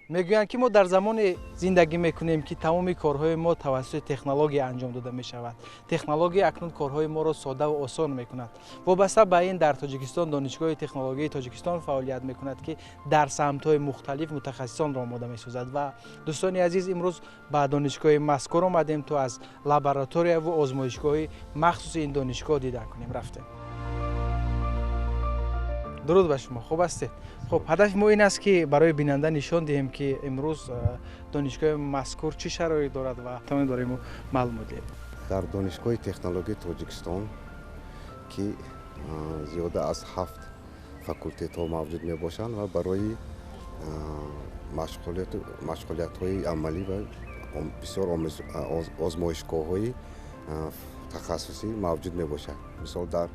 میگویند که ما در زمان زندگی میکنیم که تمام کارهای ما توسط تکنولوژی انجام داده می شود. تکنولوژی اکنون کارهای ما را ساده و آسان میکند. وابسته به این در تاجیکستان دانشگاه تکنولوژی تاجیکستان فعالیت میکند که در سمت‌های مختلف متخصصان را آماده میسازد. و دوستان عزیز، امروز به دانشگاه مذکور آمدیم تا از لابراتوری و آزمایشگاه مخصوص این دانشگاه دیدن کنیم. رفتیم. درود بر شما. خوب هستید؟ خب هدف ما این است که برای بیننده نشان دهیم که امروز دانشگاه مذکور چه شرایطی دارد و تمام داریم معلومات دهیم. در دانشگاه تکنولوژی تاجیکستان که زیاده از 7 فاکولته ها موجود می باشند و برای مشغولیت های عملی و بسیار آزمایشگاه های تخصصی موجود می باشد. مثال در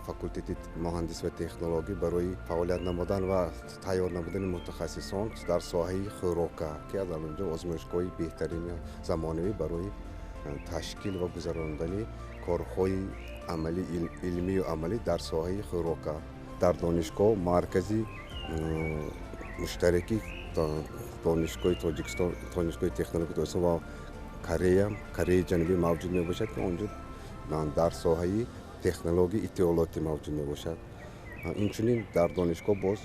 فاکولته مهندسی و تکنولوژی برای فعالیت نمودن و تیار نمودن متخصصان در ساحه خوراک که از آنجا آزمایشگاه بهترین زمانوی برای تشکیل و گذراندن کارهای عملی علمی و عملی در ساحه خوراک در دانشگاه مرکزی مشترکی دانشگاه تاجیکستان، دانشگاه تکنولوژی تاجیکستان و کره جنوبی موجود می باشد که آنجا در ساحه تکنولوژی اطلاعاتی موجود می باشد. اینچنین در دانشگاه باز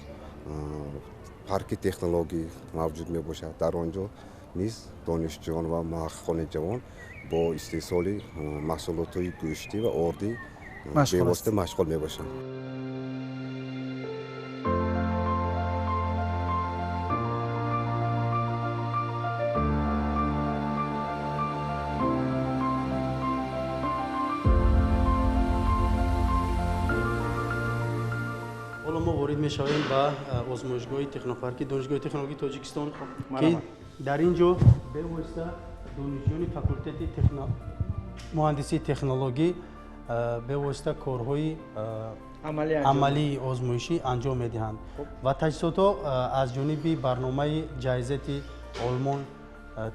پارک تکنولوژی موجود می باشد. در آنجا نیز دانشجویان و محققان جوان با استحصال محصولات گوشتی و آردی به واسطه مشغول می باشند. ما وارد می‌شویم به آزمایشگاه تکنوپارکی دانشگاه تکنولوژی تاجیکستان که در اینجا به واسطه دانشجویان فاکولته مهندسی تکنولوژی به واسطه کارهای عملی آزمایشی انجام می‌دهند و تجهیزات از جانب برنامه جایزه آلمان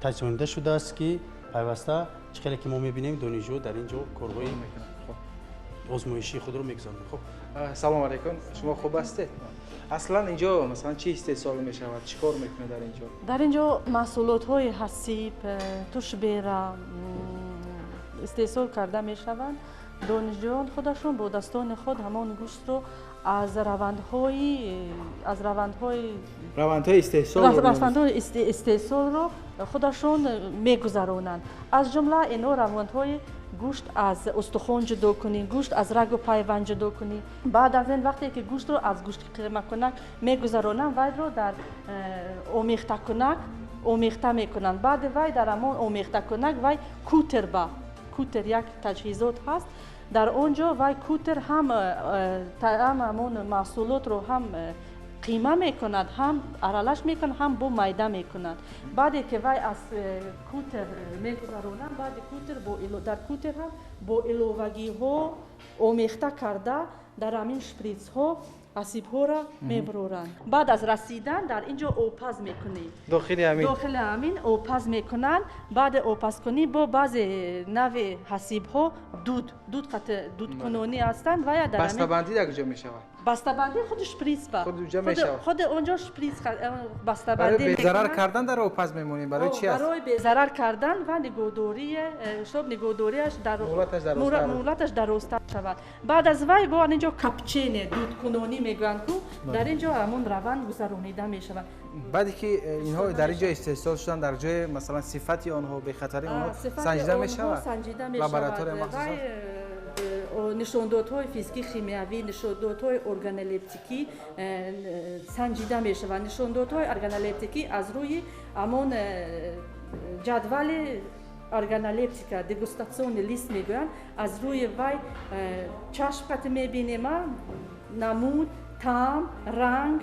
تجهیز کننده شده است که پیوسته چقدر که ما می‌بینیم دانشجو در اینجا کارهای آزمایشی خود رو می‌گذارند. خب سلام علیکم. شما خوب هستید؟ اصلا اینجا مثلا چی استحصال می شود؟ چیکار میکنه در اینجا؟ در اینجا محصولات های حسیب، توش بیره استحصال کرده می شوند. دانشجویان خودشون با دستان خود همان گوشت رو از روندهای استحصال رو خودشون میگذرونند. از جمله اینا روندهای گوشت از استخوان جدا کنی، گوشت از رگ و پیوند جدا کنی. بعد از این وقتی که گوشت رو از گوشت قیمه کنک میگذرونن وای رو در آمیخته کنک آمیخته میکنن. بعد وای در همون آمیخته کنک وای کوتر یک تجهیزات هست. در اونجا وای کوتر هم همون محصولات رو هم قیمه میکند، هم ارالش میکند، هم با میده میکند. بعدی که وای از کوتر میگذرونن، بعد کوتر در کوتر هم با الوگی ها آمیخته کرده در همین شپریز ها اسیب ها را میبرورند. بعد از رسیدن در اینجا آبپز میکنی. داخل همین آبپز میکنن. بعد آبپز کنی با بعضی نوع حسیب ها دود کنونی هستند و یا در بسته بندی در کجا میشود؟ بسته بندی خود شپریز با خود اونجا شپریز بسته بندی برای بی‌ضرر کردن در آبپز میمونیم. برای چی است؟ برای بی‌ضرر کردن و نگهداریش در مهلتش درست شود. بعد از وی با اینجا کپچین دود کنونی میگویند که در اینجا همون روند گذرانیده میشود. بعدی که اینها در اینجا استحصال شدن در جای مثلا صفت آنها به خطر آنها سنجیده میشود. لابراتوار مخصوص نشاندادهای فیزیکی شیمیایی، نشاندادهای ارگانولیپتیکی سنجیده می شوند. نشاندادهای ارگانولیپتیکی از روی همون جدول ارگانولیپتیکا دگوستاسیون لیست میگویند. از روی وی چشم قط میبینیم نمود، طعم، رنگ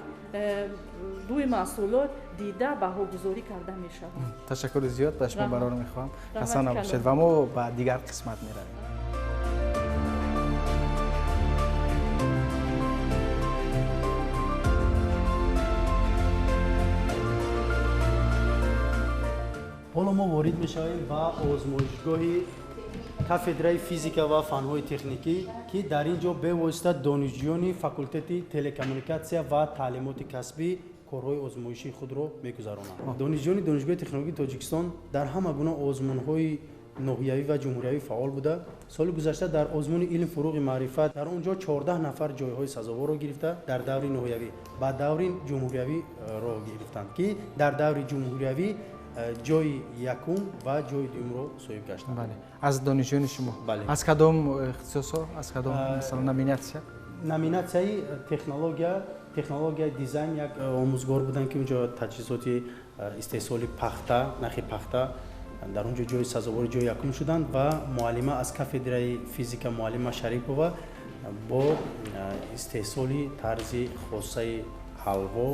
روی محصولات دیده بهاگذاری کرده می شود. تشکر زیاد به شما برای میخوام. حسن باشید و ما به دیگر قسمت میرویم. حالا ما وارد میشویم به آزمایشگاه کافدرای فیزیکا و فنهای تکنیکی که در اینجا به واسطه دانشجویان فاکولته تلکمونیکاسیا و تعلیمات کسبی корҳои озмоишии худро мегузаронанд. Донишҷӯёни донишгоҳи технологии Тоҷикистон дар ҳама гуна озмунҳои ноҳиявӣ ва ҷумҳуриявӣ фаъол буда, соли гузашта дар озмуни илм, фуруғи маърифат дар он ҷо 14 нафар ҷойҳои сазоворро гирифта дар даври ноҳиявӣ ба даври ҷумҳуриявӣ роҳ гирифтанд, ки дар даври ҷумҳуриявӣ ҷои якум ва ҷои дуюмро соҳиб гаштанд. бале. Аз донишҷӯёни шумо? Бале. Аз кадом ихтисосо? Аз кадом масалан номинатсия? Номинатсияи технология дизайн як омӯзгор буданд, ки унҷо таҷҳизоти истеҳсоли пахта, нахи пахта дар он ҷо ҷои сазовори ҷои якум шуданд ва муаллима аз кафедраи физика муаллима Шарипова бо истеҳсоли тарзи хоссаи ҳалво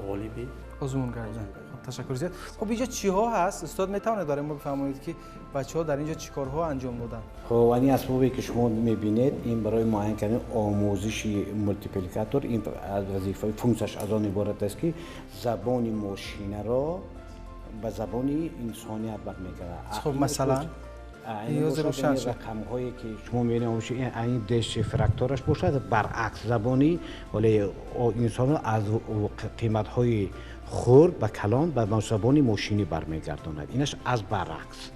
ғолиби озмун гардид. Ташаккур зиёд. Хоб инҷо чиҳо ҳаст? Устод метавонед барои мо бифармоед ки бачаҳо дар инҷо чӣ корҳо анҷом доданд? خب این اسبابی که شما میبینید این برای معاین کردن آموزش مولتیپلیکاتور این از وظیفه فونکسش از آن عبارت است که زبان ماشینه را به زبان انسانیت برمیگردد. خب مثلا این رقم هایی که شما میبینید این دشفرکتورش باشد برعکس زبانی ولی انسان از قیمت های خرد و کلان به زبان ماشینی برمیگرداند. اینش از برعکس.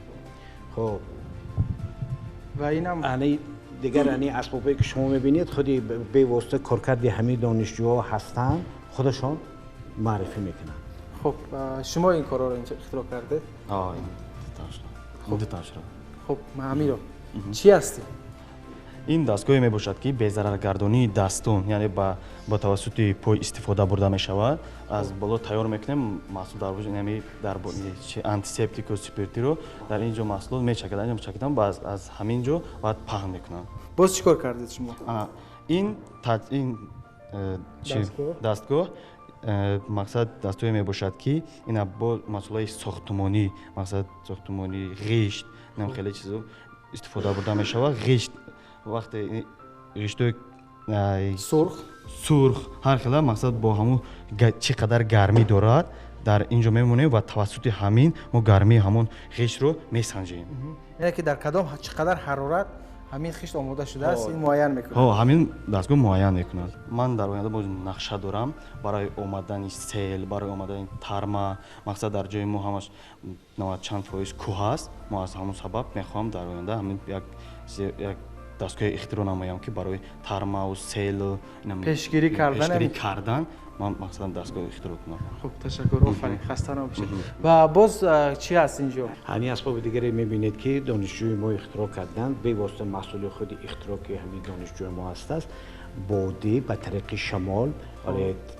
خب و اینم یعنی دیگر یعنی اسبابی که شما میبینید خودی به واسطه کارکرد همه دانشجوها هستند خودشان معرفی میکنند. خب شما این کارا رو اینجا اختراع کرده؟ خب امیر چی هستی؟ این دستگاهی میباشد که беззараргардонии дастон یعنی با توسط پای استفاده برده میشود. از بالا تیار میکنیم محصول در وجود یعنی در آنتیسپتیک و سپرتی رو در اینجا محصول میچکیدن باز از همین جا بعد پهن میکنن. باز چیکار کردید شما؟ این دستگاه مقصد دستگاهی میباشد که اینا با مسئله ساختمانی مقصد ساختمانی غشت نم خیلی چیزا استفاده برده میشود. غشت وقتی غشت سرخ هر خیلی مقصد با همون چقدر گرمی دارد در اینجا میمونه و توسط همین ما گرمی همون غشت رو میسنجیم. یعنی که در کدام چقدر حرارت همین خشت آماده شده است این معاین میکنه. همین دستگاه معاین میکنه. من در آینده باز نقشه دارم برای اومدن سیل، برای اومدن ترما، مقصد در جای ما همش چند فایز کوه است. ما از همون سبب میخوام در آینده همین یک دستگاه اختراع نمایم که برای ترما و سیل و پیشگیری کردن من مقصد دستگاه اختراع کنم. خب تشکر آفرین خسته نباشید. و باز چی هست اینجا؟ همین اسباب دیگری میبینید که دانشجوی ما اختراع کردن به واسطه محصول خود اختراع که همین دانشجوی ما است بادی به طریق شمال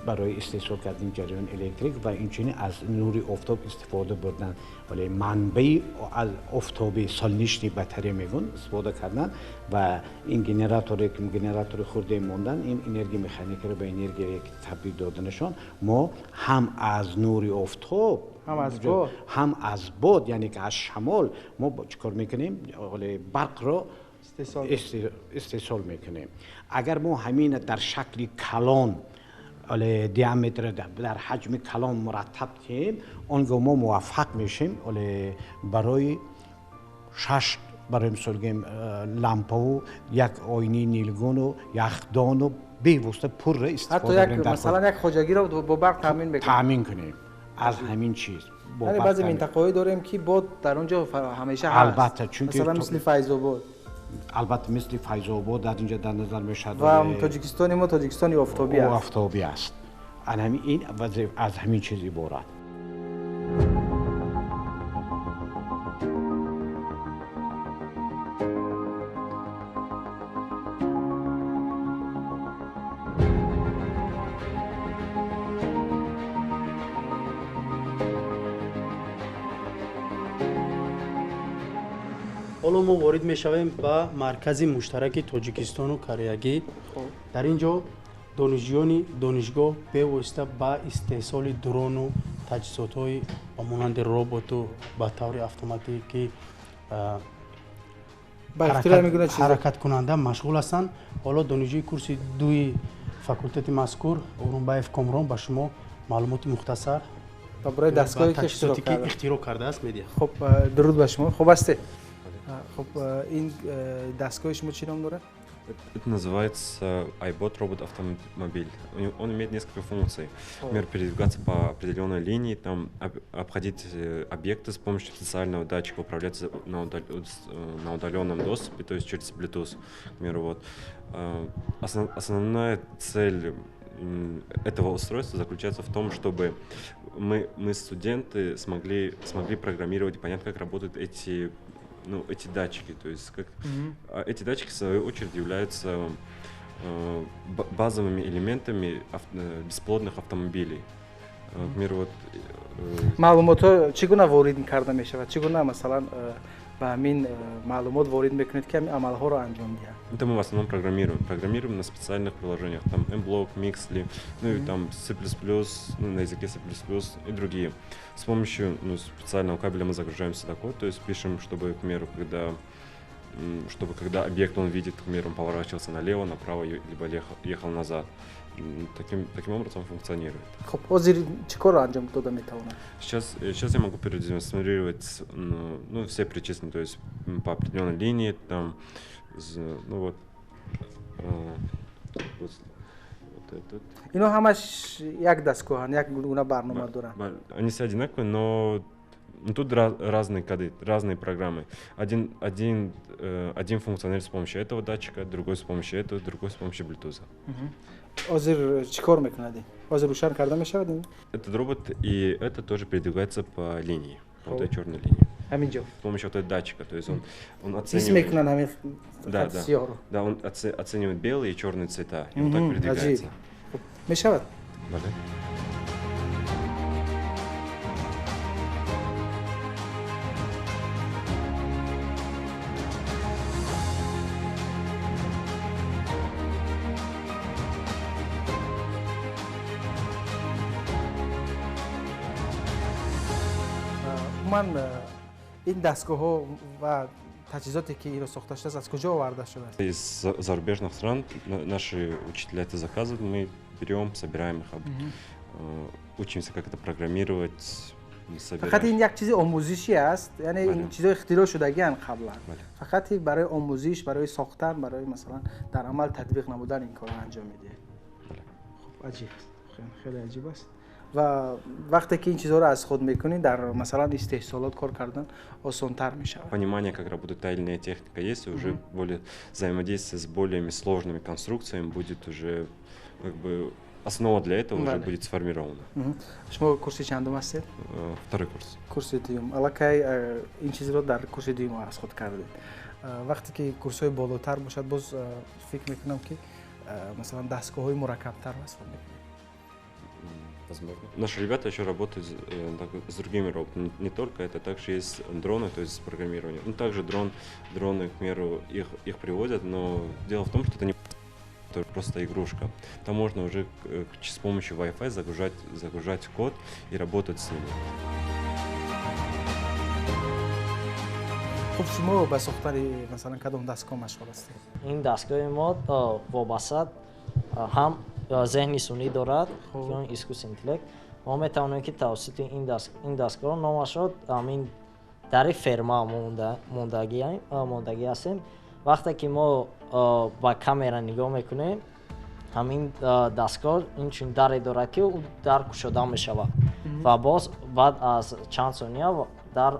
برای استحصال کردن جریان الکتریک و اینچنین از نور آفتاب استفاده بردن ولی منبع از آفتابی سالنشتی بطری میگن استفاده کردن و این گنراتوری که گنراتور خورده موندن این انرژی مکانیکی رو به انرژی تبدیل دادنشان ما هم از نور آفتاب هم از باد یعنی که از شمال ما چیکار میکنیم برق رو استحصال میکنیم. اگر ما همین در شکل کلان دیامتر در حجم کلان مرتب کنیم آنگاه ما موفق میشیم برای 6 برای مثال گیم لامپا و یک آینه نیلگون و یخدان و به واسطه پر استفاده کنیم. حتی مثلا یک خواجگی رو با برق تامین بکنیم. تامین کنیم از همین چیز. یعنی بعضی منطقه‌ای داریم که باد در اونجا همیشه هست. البته چون مثلا مثل فیض‌آباد. البته مثل فیض‌آباد در اینجا در نظر میشد و تاجیکستان ما تاجیکستانی آفتابی است. آفتابی است. این از همین چیز عبارت. حالا ما وارد میشویم به مرکز مشترک تاجیکستان و کره. در اینجا دانشجویان دانشگاه به واسطه با استحصال درون و تجهیزات‌های مانند ربات و به طور اتوماتیکی حرکت کننده مشغول هستند. حالا دانشجوی کورس 2 فاکولته مذکور اورونبایف کامران به شما معلومات مختصر برای دستگاهی که اختراع کرده است میدید. خب درود بر شما. خوب است. خب این دستگاه شما چی نام داره؟ Это называется iBot робот-автомобиль. Он имеет несколько функций. Например, передвигаться по определенной линии, там, обходить объекты с помощью специального датчика, управляться на удаленном доступе, то есть через Bluetooth. Например, вот. Основная цель этого устройства заключается в том, чтобы мы студенты, смогли программировать и понять, как работают эти датчики. То есть эти датчики, в свою очередь, являются базовыми элементами беспилотных автомобилей. Например, вот... маълумотҳо чӣ гуна ворид карда мешавад? Чӣ гуна масалан ба ҳамин маълумот ворид мекунед ки ҳамин амалҳоро анҷом диҳад? Это мы в основном программируем на специальных приложениях, там Mblock, Mixly, ну и там C++, на языке C++ и другие. С помощью специального кабеля мы загружаем сюда код, то есть пишем, чтобы, к примеру, когда объект он видит, к примеру, он поворачивался налево, направо, либо ехал назад. Таким образом функционирует. Сейчас я могу продемонстрировать все перечисленные, то есть по определенной линии, там, вот этот. Ино ҳамаш як дастгоҳанд, як гуна барнома доранд. Они все одинаковые, но тут разные коды, разные программы. Один функционирует с помощью этого датчика, другой с помощью этого, другой с помощью Bluetooth. Озир чӣ кор мекунад? Озир рӯшан карда мешавад? Этот робот и это тоже передвигается по линии, по вот этой черной линии. Ҳаминҷо. С помощью вот этого датчика, то есть он оценивает. Ҳис мекунад ҳамин сиёҳро. Да, он оценивает белые и черные цвета, и вот так передвигается. Мешавад? Да. این دستگاه‌ها و تجهیزاتی که اینو ساخته شده از کجا آورده شده است؟ Из зарубежных стран наши учителя это заказывают, мы берем, собираем их, учимся, как это программировать, собираем. فقط این یک چیز آموزشی است، یعنی این چیزا اختراع شدگی ان قبلا. فقط برای آموزش، برای ساختن، برای مثلا در عمل تطبیق نمودن این کارو انجام میده. خب عجیب، خیلی عجیب است. و وقتی که این چیزها رو از خود میکنین در مثلا استحصالات کار کردن آسان‌تر میشه. Понимание, как работает та или иная техника, есть уже более взаимодействие с более сложными конструкциями будет уже как бы основа для этого уже будет сформирована. شما کورس چندم هستید؟ Второй курс. کورس دوم. الکی این چیز رو در کورس دوم از خود کردید. وقتی که کورس‌های بالاتر باشد باز فکر میکنم که مثلا دستگاه‌های مرکب‌تر استفاده میکنید. Наши ребята еще работают с другими роботами. Не только это, также есть дроны, то есть программирование. Ну, также дроны, к примеру, их привозят, но дело в том, что это не просто игрушка. Там можно уже с помощью Wi-Fi загружать код и работать с ними. خب شما با ساختن مثلا کدام دستگاه مشغول هستید؟ این دستگاه ما وابسته هم ذهنی سونی دارد یا اسکوس اینتلکت. ما میتوانیم که توسط این دستگاه نام شد همین در فرما موندگی هستیم. وقتی که ما با کامera نگاه میکنیم همین دستگاه اینچون دری دارد که در گشوده میشود و باز بعد از چند ثانیه در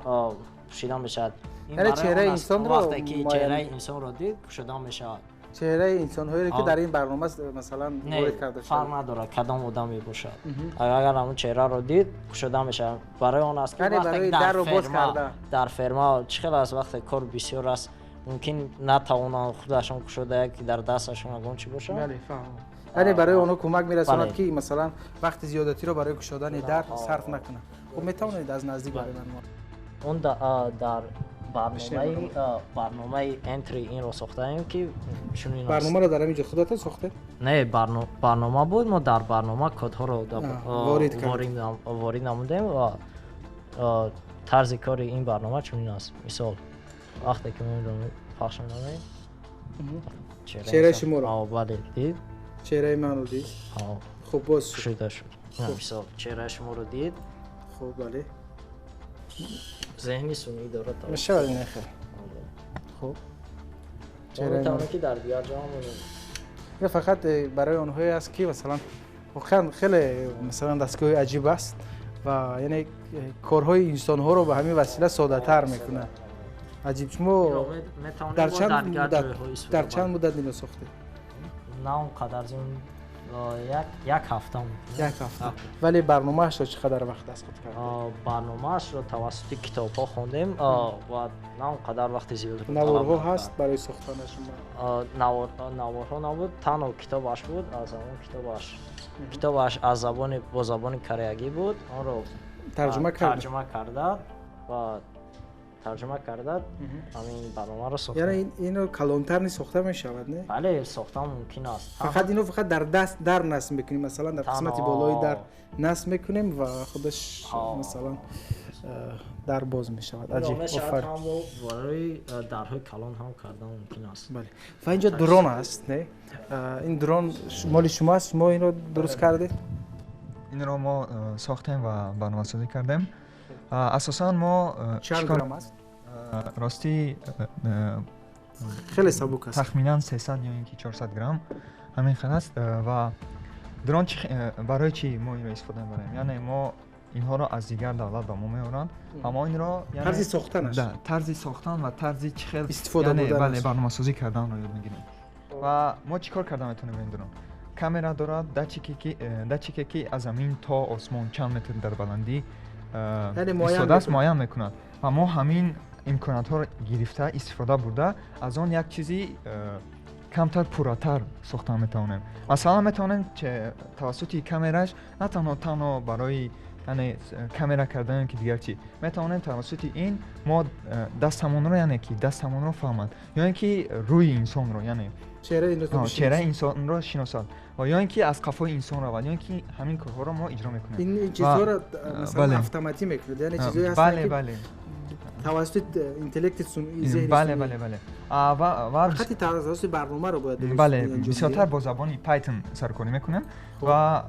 پوشیده میشود. یعنی چهره انسان رو وقتی که چهره انسان رو دید گشوده میشود. چهره انسان‌هایی که در این برنامه مثلا وارد کرده شده فرق نداره کدام آدمی باشد. اگر همون چهره رو دید گشوده میشه. برای اون است که وقتی در فرما چخیل از وقت کار بسیار است ممکن نتوانند خودشون گشوده که در دستشون اگه چی باشه. بله فهمیدم. یعنی برای اونها کمک میرساند که مثلا وقت زیادتی رو برای گشودن در صرف نکنه. خب میتونید از نزدیک برای من اون در برنامه انتری این رو ساختیم که چنین برنامه رو در اینجا خودت ساخته؟ نه برنامه بود ما در برنامه کدها رو وارد نمودیم و طرز کار این برنامه چنین است. مثال وقتی که ما رو پخش می‌کنیم چهره شما رو بله دید چهره من رو دید خب باز شد مثال چهره شما رو دید خب بله ذهنی سونی داره میشه ولی نخیر خب چهره میتونه که در دیگر جا هم یا فقط برای اونهایی است که مثلا واقعا خیلی مثلا دستگاه عجیب است و یعنی کارهای انسان ها رو به همین وسیله ساده تر میکنه. عجیب. شما در چند مدت اینو ساخته؟ نه اونقدر زیاد یک هفته یک هفته. ولی برنامه‌اش رو چقدر وقت دست خود کرد؟ برنامه‌اش رو توسط کتاب‌ها خوندیم و نه اونقدر وقت زیاد. نوارها هست برای ساختنش؟ نوارها نبود، تنها کتابش بود. از اون کتابش از زبان کره بود. آن رو ترجمه کرده همین برنامه رو ساختم. یعنی اینو کلانتر نیست ساخته میشود نه؟ بله ساختن ممکن است. فقط اینو در دست در نصب میکنیم، مثلا در قسمت بالای در نصب میکنیم و خودش مثلا در باز میشود. عجیب. آفرین. برای درهای کلان هم کردن ممکن است. بله. و اینجا درون است نه؟ این درون مال شما است؟ شما اینو درست کردید؟ این رو ما ساختیم و برنامه‌سازی کردیم. اساساً ما چند گرم است؟ راستی خیلی سبک است. تخمینا 300 یا اینکه 400 گرم همین خیلی است. و درون برای چی ما این رو استفاده می‌بریم؟ یعنی ما اینها رو از دیگر دولت به ما می‌آورند، اما این رو یعنی طرز ساختنش، طرز ساختن و طرز چه استفاده یعنی بودنش، برنامه‌سازی کردن رو یاد می‌گیریم. و ما چیکار کردیم میتونیم این درون کامera دارد دچکی که از زمین تا آسمان چند متر در بلندی استفاده معین میکند و ما همین امکانات ها رو گرفته استفاده برده از آن یک چیزی کمتر پورتر ساختن میتونیم. مثلا میتونیم که توسط کامراش نه تنها برای یعنی کامera کردن که دیگر چی میتونیم توسط این ما دستمون رو یعنی که دستمون رو فهمد یا اینکه روی انسان رو یعنی چهره انسان رو شناسد و یا اینکه از قفای انسان رو و یا اینکه همین کارها رو ما اجرا میکنیم. این چیزها رو مثلا اتوماتیک میکنه یعنی چیزایی هستن که بله توسط اینتلکت ذهنی بله و خطی توسط برنامه رو باید بله بسیارتر با زبان پایتون سرکاری میکنیم و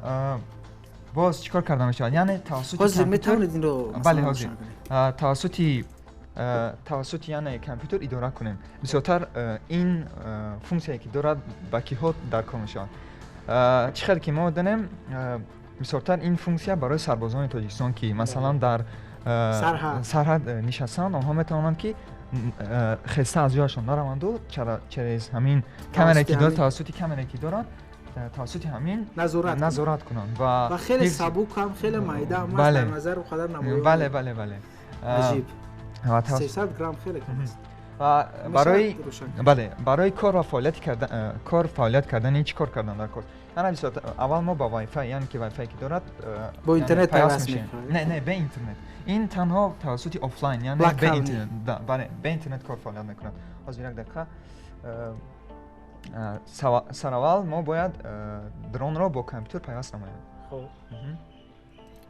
باز چیکار کردم میشه یعنی توسط میتونید این رو بله حاضر توسط یعنی کامپیوتر اداره کنیم. بسیارتر این فونکسیایی که دارد با کی‌ها در کار میشه. چقدر که ما داریم بسیارتر این فونکسیا برای سربازان تاجیکستان که مثلا در سرحد نشستن آنها میتونن که خسته از جایشان نروند و چرا همین کامرایی که دارد توسط کامرایی که دارد توسط همین نظارت کنند و خیلی سبک هم خیلی مایده هم در نظر خودم نمایان. بله عجیب. 300 گرم خیلی کم است. و برای کار فعالیت کردن چی کار کردن در کار؟ یعنی اول ما با وای فای یعنی که وای فای که دارد با اینترنت پیوست میشه. نه به اینترنت. این تنها توسط آفلاین یعنی به اینترنت به اینترنت کار فعالیت میکنه. از یک دقیقه سراول ما باید درون رو با کامپیوتر پیوست نماییم. خب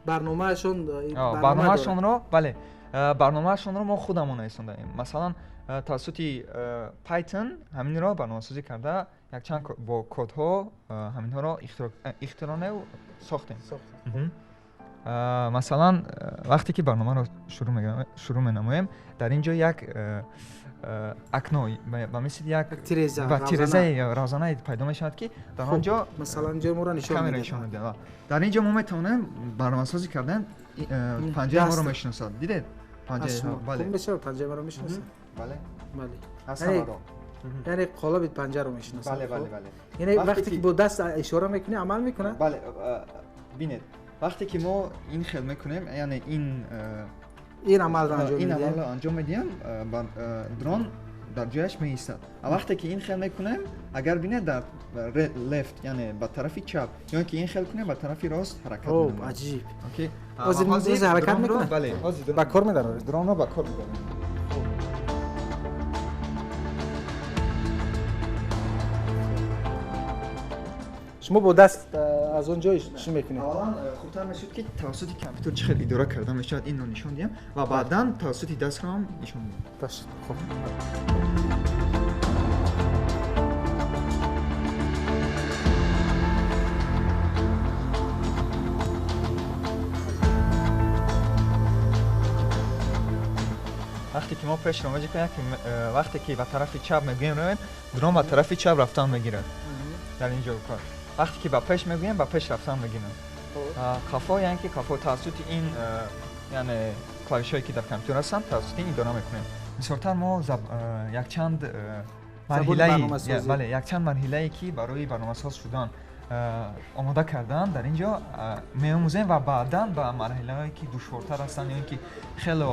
برنامه‌شون رو بله برنامه‌شون رو ما خودمون رسوندیم. مثلا توسط پایتون همین رو برنامه‌سازی کرده یک چند با کدها همین ها رو اختراع ساختیم. مثلا وقتی که برنامه رو شروع می‌نماییم در اینجا یک اکنوی و مثل یک تیرزه رازانه پیدا میشود که در آنجا مثلا اینجا ما رو نشان میده. در اینجا ما میتونیم برنامه‌سازی کردن پنجه ما رو میشناسد. دیدید پنجه بله بسیار پنجه ما رو میشناسد. بله یعنی قالب پنجه رو میشناسد. بله یعنی وقتی که با دست اشاره میکنی عمل میکنه. بله ببینید وقتی که ما این خیل میکنیم یعنی این عمل رو انجام میدیم درون در جایش میایستد. وقتی که این خیل میکنیم اگر بینه در لفت یعنی به طرف چپ یا اینکه این خیل کنه به طرف راست حرکت میکنه. عجیب. اوکی از حرکت میکنه. بله با کار میداره درون رو با کار میداره. شما با دست از اونجا چی میکنید؟ اولا خوبتر میشد که توسط کامپیوتر چه خیلی اداره کرده میشد این رو نشون دیم و بعداً توسط دست رو هم نشون دیم. باشه خب وقتی که ما پیش رو میگیم وقتی که به طرف چپ میگیم رویم درون به طرف چپ رفتن میگیره در اینجا کار وقتی که به پیش میگیم به پیش رفتن میگیره کافا یعنی که کافا توسط این یعنی کلاویشایی که در کامپیوتر هستن توسط این اداره میکنیم بسیارتر ما یک چند مرحله که برای برنامه‌ساز شدن آماده کردن در اینجا می‌آموزیم و بعداً به مرحله‌هایی که دشوارتر هستن یا اینکه خیلی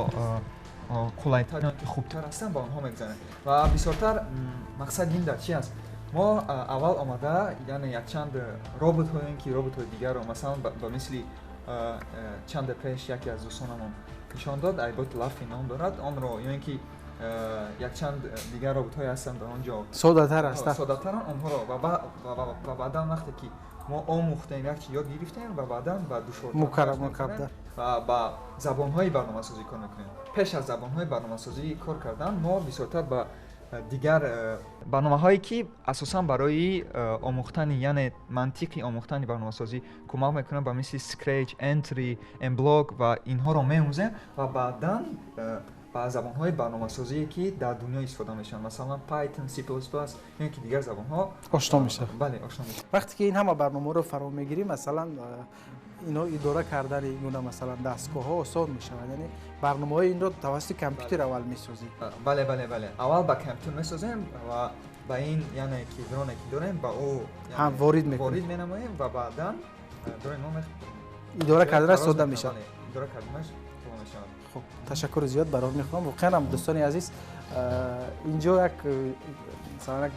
قلایتر یا خوبتر هستن با آنها می‌گذاریم و بسیارتر مقصد این در چی است ما اول آماده یعنی یک چند ربات‌هایی که ربات‌های دیگر رو مثلا به مثل چند پیش یکی از دوستانمون نشان داد ایبوت لافی نام دارد آن رو یا اینکه یک چند دیگر رابطه‌های هستن در آنجا ساده‌تر هستن ساده‌ترن آنها رو و بعدا وقتی که ما آموختیم یک چیز یاد گرفتیم و بعدا با دشوارتر مکرر و با زبان‌های برنامه‌سازی کار می‌کنیم پیش از زبان‌های برنامه‌سازی کار کردن ما بسیارتر با دیگر برنامه‌هایی که اساساً برای آموختن یعنی منطقی آموختن برنامه‌سازی کمک می‌کنه با مثل اسکرچ، انتری، امبلاک و اینها رو می‌آموزیم و بعداً با زبان‌های برنامه‌سازی که در دنیا استفاده میشن مثلا پایتون، سی پلاس پلاس یا اینکه دیگر زبان‌ها آشنا میشه. بله آشنا میشه. وقتی که این همه برنامه رو فرا میگیریم مثلا اینا اداره کردن اینا مثلا دستگاه‌ها آسان میشه یعنی برنامه‌های این رو توسط کامپیوتر اول میسازیم. بله اول با کامپیوتر میسازیم و با این یعنی که درونی که داریم با او هم وارد می‌نماییم و بعداً درون ما اداره کردن ساده میشه. اداره کردنش خب تشکر زیاد برای میخوام واقعا هم دوستان عزیز اینجا یک مثلا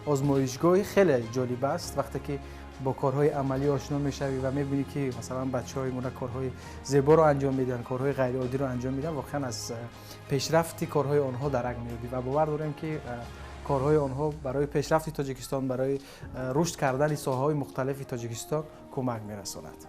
آزمایشگاه خیلی جالب است وقتی که با کارهای عملی آشنا میشوی و میبینی که مثلا بچهای ما کارهای زیبا رو انجام میدن کارهای غیر عادی رو انجام میدن واقعا از پیشرفت کارهای آنها درک میادی و باور دارم که کارهای آنها برای پیشرفت تاجیکستان برای رشد کردن ساحه‌های مختلف تاجیکستان کمک میرساند.